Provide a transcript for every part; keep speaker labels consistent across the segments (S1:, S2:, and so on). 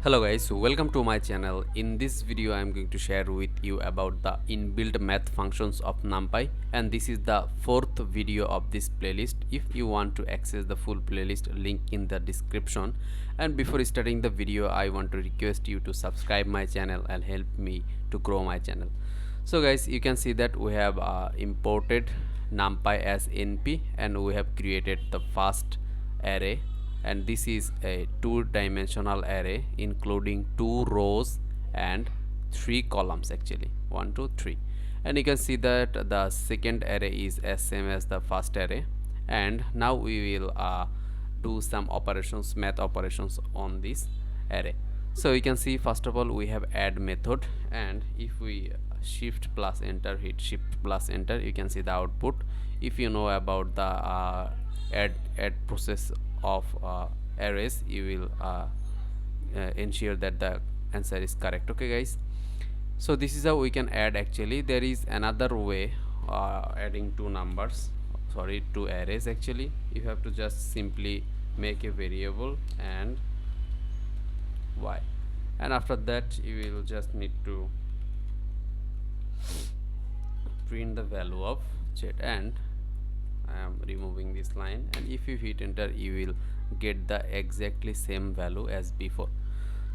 S1: Hello guys, welcome to my channel. In this video I am going to share with you about the inbuilt math functions of Numpy, and this is the fourth video of this playlist. If you want to access the full playlist, link in the description. And before starting the video, I want to request you to subscribe my channel and help me to grow my channel. So guys, you can see that we have imported Numpy as NP, and we have created the first array, and this is a two-dimensional array including 2 rows and 3 columns, actually 1 2 3. And you can see that the second array is as same as the first array. And now we will do some operations, math operations on this array. So you can see, first of all, we have add method, and if we shift plus enter, hit shift plus enter, you can see the output. If you know about the add process of arrays, you will ensure that the answer is correct. Okay guys, so this is how we can add. Actually, there is another way adding two arrays. Actually, you have to just simply make a variable and y, and after that you will just need to print the value of z. And I am removing this line, and if you hit enter, you will get the exactly same value as before.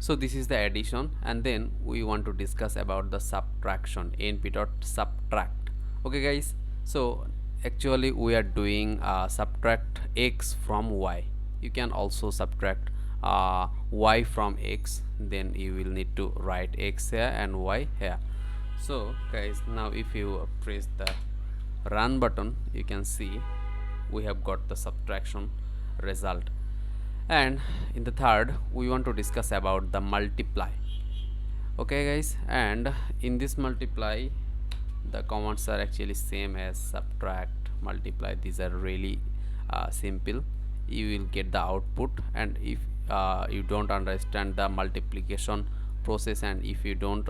S1: So this is the addition, and then we want to discuss about the subtraction, np.subtract. Okay guys, so actually we are doing subtract x from y. You can also subtract y from x, then you will need to write x here and y here. So guys, now if you press the run button, you can see we have got the subtraction result. And in the third, we want to discuss about the multiply. Okay guys, and in this multiply, the commands are actually same as subtract, multiply. These are really simple. You will get the output, and if you don't understand the multiplication process, and if you don't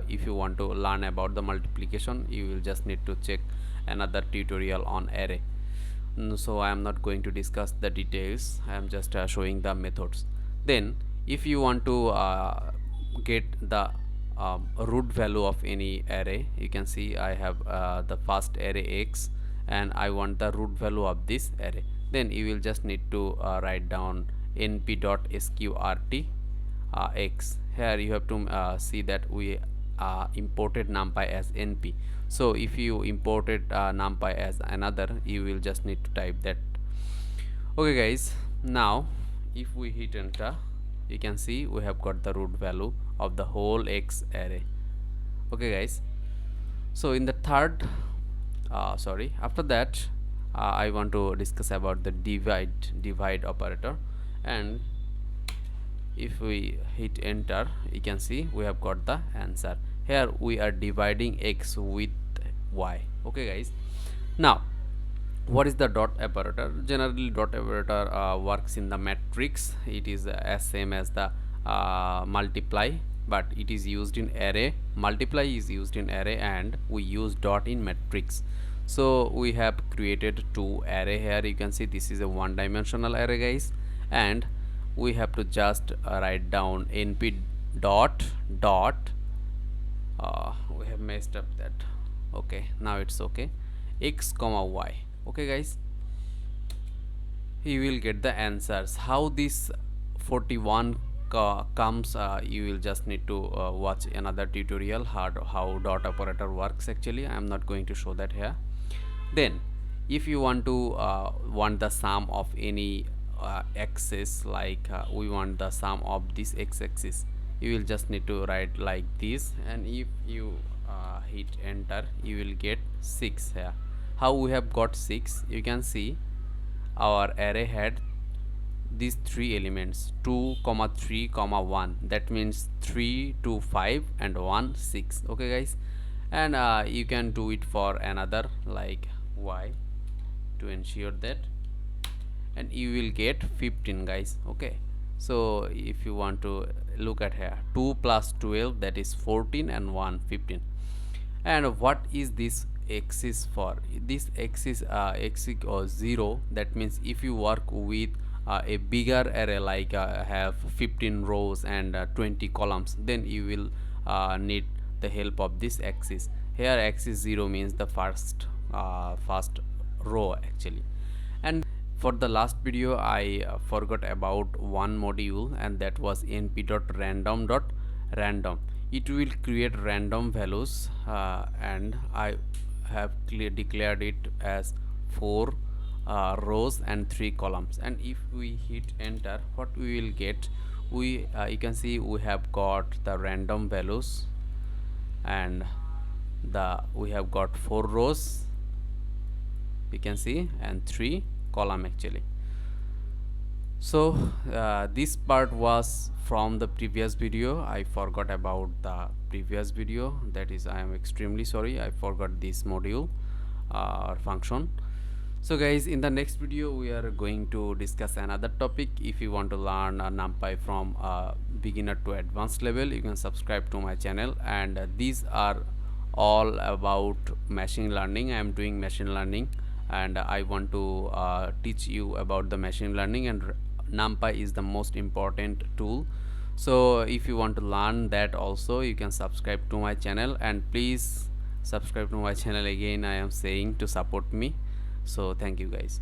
S1: if you want to learn about the multiplication, you will just need to check another tutorial on array. So I am not going to discuss the details, I am just showing the methods. Then if you want to get the root value of any array, you can see I have the first array x, and I want the root value of this array. Then you will just need to write down np.sqrt x. Here you have to see that we imported numpy as np. So if you imported numpy as another, you will just need to type that. Okay guys, now if we hit enter, you can see we have got the root value of the whole x array. Okay guys, so in the third after that, I want to discuss about the divide operator. And if we hit enter, you can see we have got the answer. Here we are dividing x with y. Okay guys, now what is the dot operator? Generally dot operator works in the matrix. It is as same as the multiply, but it is used in array. Multiply is used in array, and we use dot in matrix. So we have created two array here. You can see this is a one-dimensional array guys, and we have to just write down np dot we have messed up that. Okay, now it's okay, x comma y. Okay guys, you will get the answers. How this 41 comes, you will just need to watch another tutorial how dot operator works. Actually, I am not going to show that here. Then if you want to want the sum of any axis, like we want the sum of this x-axis, you will just need to write like this, and if you hit enter, you will get 6 here. How we have got 6? You can see our array had these three elements, 2 3 1. That means 3 2 5 and 1 6. Okay guys, and you can do it for another like y to ensure that, and you will get 15 guys. Okay, so if you want to look at here, 2 plus 12, that is 14, and 1 15. And what is this axis for? This axis x or 0, that means if you work with a bigger array, like have 15 rows and 20 columns, then you will need the help of this axis. Here axis 0 means the first row actually. And for the last video I forgot about one module, and that was np.random. It will create random values, and I have declared it as 4 rows and 3 columns. And if we hit enter, what we will get, we you can see we have got the random values, and we have got 4 rows, you can see, and 3 column actually. So this part was from the previous video. I forgot about the previous video, that is, I am extremely sorry, I forgot this module or function. So guys, in the next video we are going to discuss another topic. If you want to learn Numpy from beginner to advanced level, you can subscribe to my channel. And these are all about machine learning. I am doing machine learning, and I want to teach you about the machine learning, and Numpy is the most important tool. So if you want to learn that also, you can subscribe to my channel, and please subscribe to my channel again, I am saying, to support me. So thank you guys.